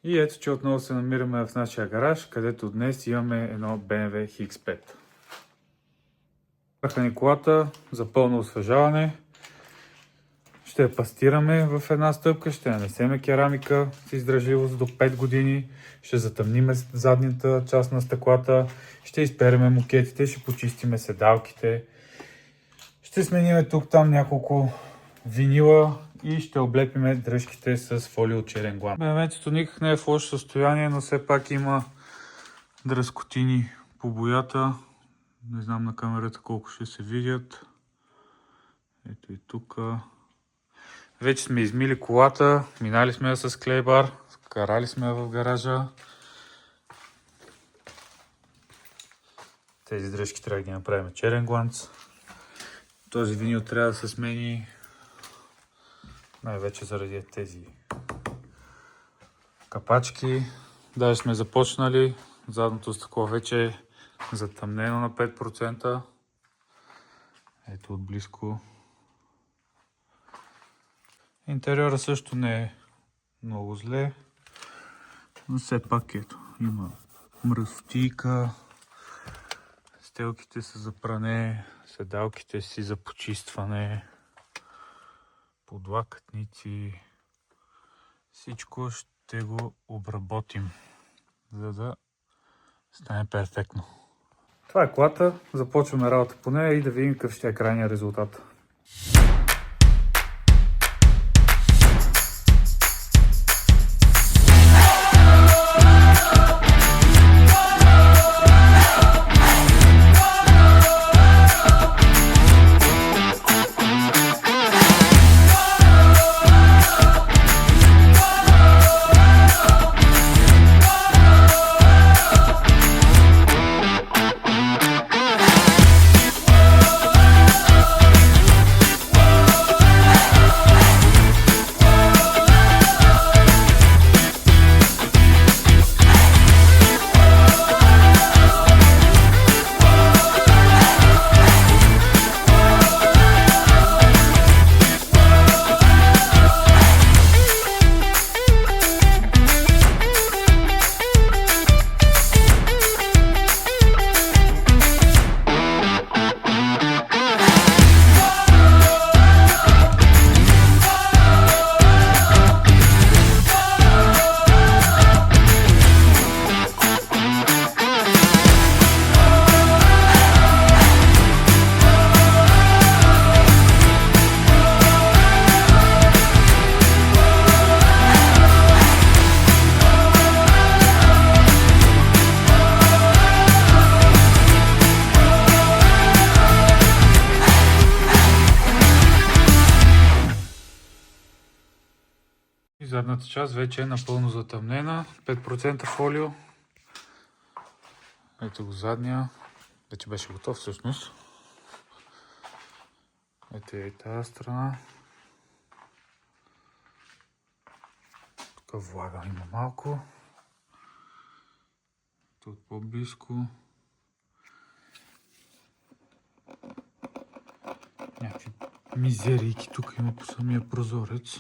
И ето, че отново се намираме в нашия гараж, където днес имаме едно BMW X5. Праха ни колата за пълно освежаване. Ще я пастираме в една стъпка, ще нанесеме керамика с издръжливост до 5 години, ще затъмниме задната част на стъклата, ще изпереме мокетите, ще почистиме седалките, ще смениме тук-там няколко винила и ще облепиме дръжките с фолио черен глан. BMW-то никак не е в лошо състояние, но все пак има дръскотини по боята. Не знам на камерата колко ще се видят. Ето и тук. Вече сме измили колата, минали сме я с клейбар, карали сме я в гаража. Тези дръжки трябва да ги направим черен гланц. Този винил трябва да се смени най-вече заради тези капачки. Даже сме започнали. Задното стъкло вече е затъмнено на 5%. Ето отблизко. Интериора също не е много зле, но все пак ето, има мръсотийка, стелките са за пране, седалките си за почистване, подлакътници, всичко ще го обработим, за да стане перфектно. Това е колата, започваме работа по нея и да видим какъв ще е крайният резултат. Задната част вече е напълно затъмнена, 5% фолио. Ето го задния, вече беше готов всъщност. Ето и тази страна. Тук влага има малко. Тук по-близко. Някакви мизерийки тук има по самия прозорец.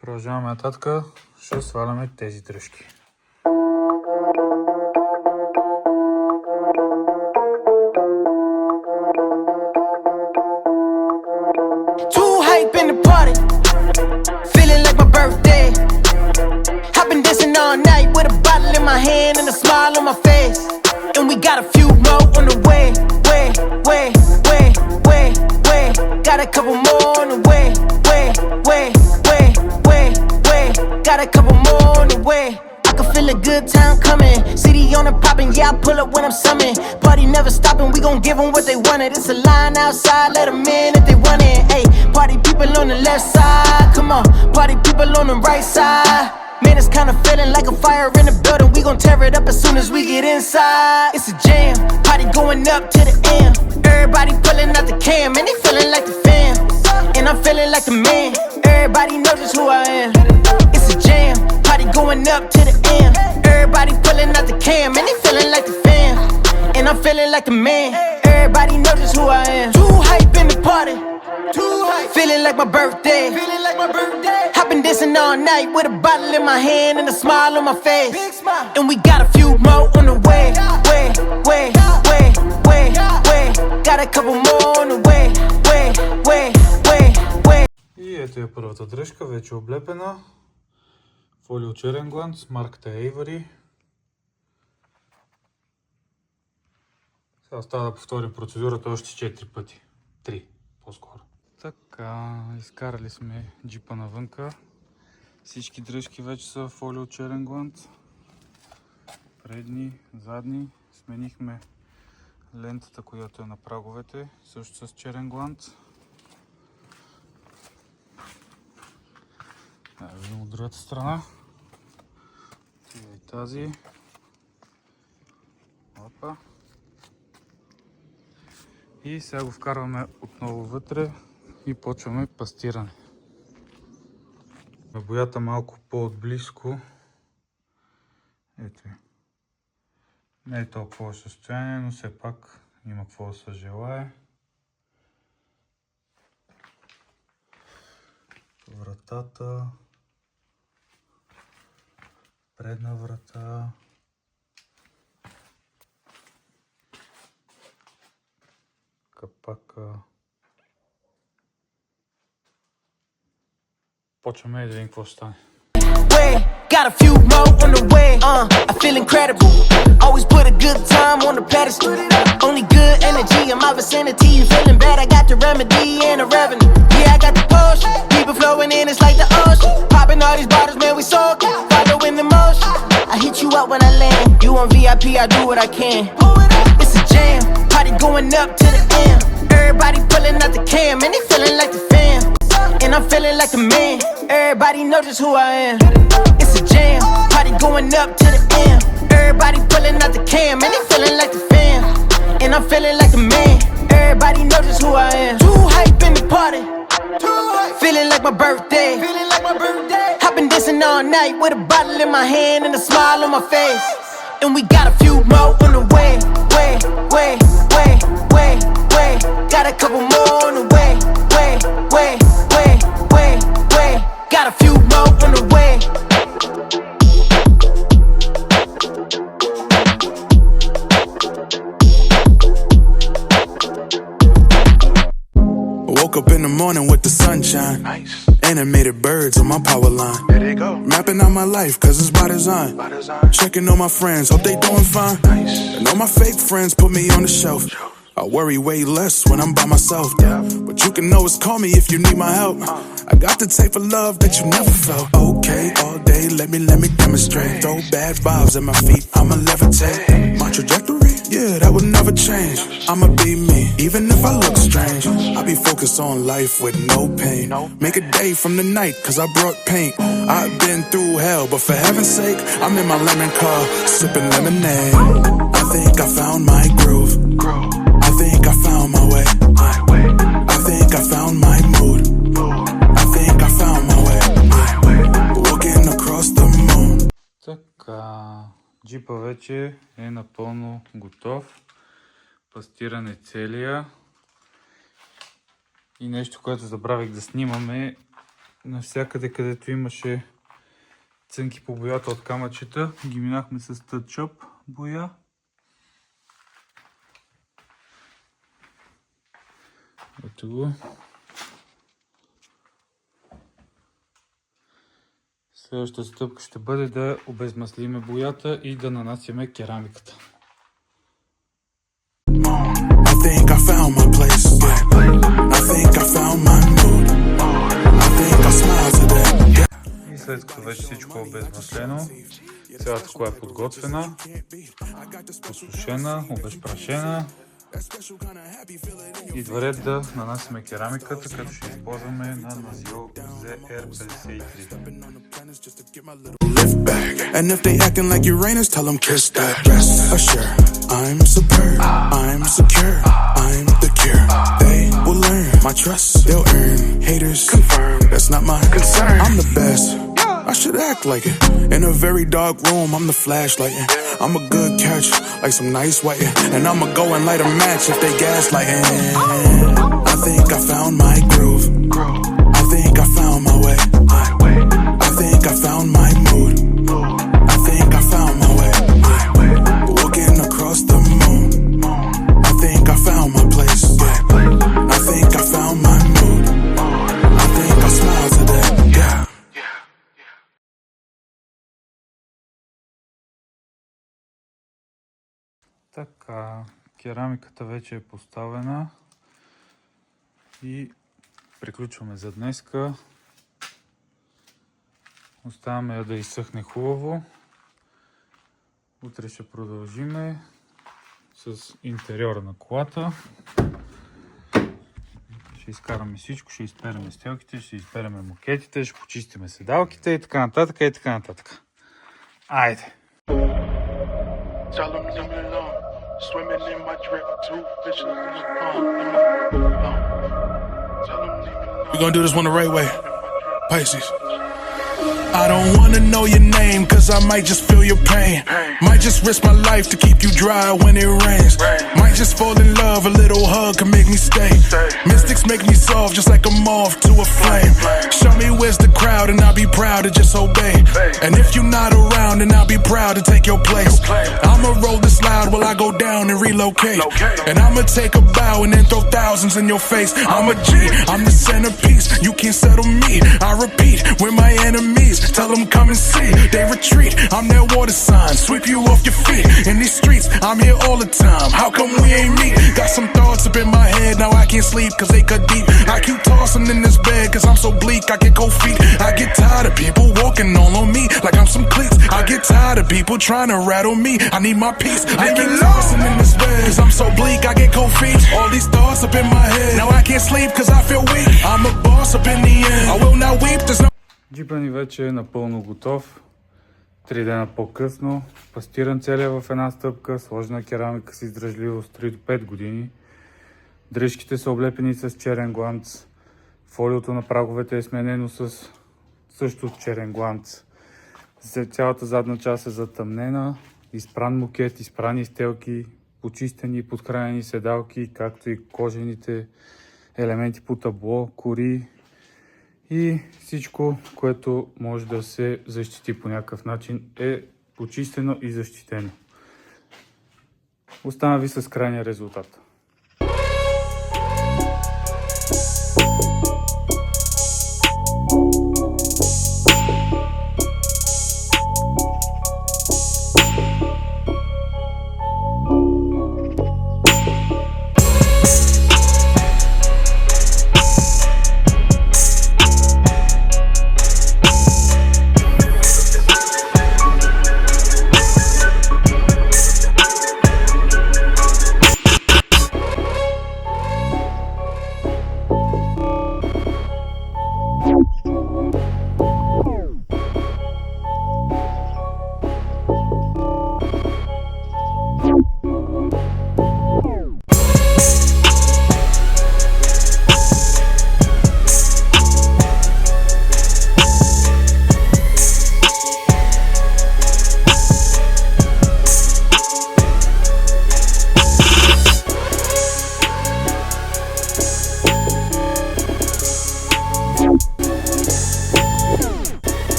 Продължаваме нататък, ще сваляме тези дръжки. Got a couple more on the way. I can feel a good time coming. City on the poppin', yeah, I pull up when I'm summoned. Party never stopping, we gon' give them what they wanted. It's a line outside, let them in if they want it. Hey, party people on the left side, come on. Party people on the right side. Man, it's kinda feeling like a fire in the building. We gon' tear it up as soon as we get inside. It's a jam, party going up to the end. Everybody pulling out the cam, and they feeling like the fam. And I'm feeling like the man. Everybody knows just who I am. It's a jam, party going up to the end. Everybody pulling out the cam, and they feeling like the fam. And I'm feeling like the man. Everybody knows just who I am. Too hype in the party. Feeling like my birthday. I've been dancing all night with a bottle in my hand and a smile on my face. And we got a few more on the way. Got a couple more on the way. И ето е първата дръжка, вече облепена. Фолио черен гланц, марката е Avery. Сега остава да повторим процедурата още 4 пъти. 3 по-скоро. Така, изкарали сме джипа навънка. Всички дръжки вече са фолио черен гланц. Предни, задни. Сменихме лентата, която е на праговете, също с черен гланц. Видим от другата страна. И тази. Опа. И сега го вкарваме отново вътре и почваме пастиране. Боята малко по-отблизко. Ето е. Не е толкова лошо състояние, но все пак има какво да се желае. Вратата. Предна врата. Капака. Почваме да видим какво ще стане. Got a few more on the way. I feel incredible. Always put a good time on the pedestal. Only good energy in my vicinity. You feeling bad? I got the remedy and the revenue. Yeah, I got the potion. People flowing in, it's like the ocean. Popping all these bottles, man, we soaking. Following the motion. I hit you up when I land. You on VIP, I do what I can. It's a jam. Party going up to the end. Everybody pulling out the cam, and they feeling like the fam. And I'm feeling like the man. Everybody know just who I am. It's a jam, party going up to the end. Everybody pulling out the cam, and they feeling like the fam. And I'm feeling like the man. Everybody know just who I am. Too hype in the party. Feeling like my birthday. I've been dancing all night with a bottle in my hand and a smile on my face. And we got a few more on the way. Got a couple more on the way. Got a few more on the way. Woke up in the morning with the sunshine. Nice. Animated birds on my power line. There they go. Mapping out my life cause it's by design. Checking on my friends, hope they doing fine. Nice. And all my fake friends put me on the shelf. I worry way less when I'm by myself. But you can always call me if you need my help. I got the type of love that you never felt. Okay, all day, let me demonstrate. Throw bad vibes at my feet, I'ma levitate. My trajectory, yeah, that would never change. I'ma be me, even if I look strange. I be focused on life with no pain. Make a day from the night, cause I brought paint. I've been through hell, but for heaven's sake, I'm in my lemon car, sipping lemonade. I think I found my groove. I think I found my way. I think I found my mood. I think I found my way. Walking across the moon. Така, джипа вече е напълно готов. Пастиран е целия. И нещо, което забравих да снимаме, навсякъде където имаше цънки по боята от камъчета, ги минахме с тъчъп боя. Ето го. Следващата стъпка ще бъде да обезмаслиме боята и да нанасяме керамиката. I think I found my place. I think I found my mood. I think I smile today. И след като вече всичко е обезмаслено, цялата кола е подготвена, посушена, обезпрашена. Идва ред да нанасяме керамиката, като ще използваме на Nazio ZR53. And if they acting like Uranus, tell them kiss that. Rest assured, I'm superb, I'm secure, I'm the cure. They will learn my trust, they'll earn haters. Confirm, that's not my concern. I'm the best. I should act like it. In a very dark room, I'm the flashlight. I'm a good catch, like some nice whiting. And I'ma go and light a match if they gaslighting. I think I found my groove. I think I found my way. I think I found my mood. I think I found my way. Walking across the moon. I think I found my place. I think I found my mood. I think I smile today. Yeah. Така, керамиката вече е поставена и приключваме за днеска. Оставяме я да изсъхне хубаво. Утре ще продължиме с интериора на колата. Ще изкараме всичко, ще изпереме стелките, ще изпереме мокетите, ще почистиме седалките и така нататък и така нататък. Айде! Tell them leave me alone. Swimming in my drip, two fishes in the pond. Tell them leave me alone. We're gonna do this one the right way. Pisces. I don't wanna know your name, cause I might just feel your pain. Might just risk my life to keep you dry when it rains. Might just fall in love, a little hug can make me stay. Mystics make me soft, just like a moth to a flame. Show me where's the crowd and I'll be proud to just obey. And if you're not around, then I'll be proud to take your place. I'ma roll this loud while I go down and relocate. And I'ma take a bow and then throw thousands in your face. I'm a G, I'm the centerpiece, you can't settle me. I repeat, we're my enemies. Tell them come and see, they retreat. I'm their water sign, sweep you off your feet. In these streets, I'm here all the time. How come we ain't meet? Got some thoughts up in my head, now I can't sleep cause they cut deep. I keep tossing in this bed cause I'm so bleak, I get cold feet. I get tired of people walking all on me like I'm some cleats. I get tired of people trying to rattle me, I need my peace. I keep tossing in this bed cause I'm so bleak, I get cold feet. All these thoughts up in my head, now I can't sleep cause I feel weak. I'm a boss up in the end, I will not weep, there's no. Джипа ни вече е напълно готов. 3 дена по-късно. Пастиран целия в една стъпка. Сложена керамика с издръжливост 3 до 5 години. Дръжките са облепени с черен гланц. Фолиото на праговете е сменено с също черен гланц. Цялата задна част е затъмнена. Изпран мокет, изпрани стелки, почистени и подхранени седалки, както и кожените елементи по табло, кори и всичко, което може да се защити по някакъв начин, е почистено и защитено. Остана ви с крайния резултат.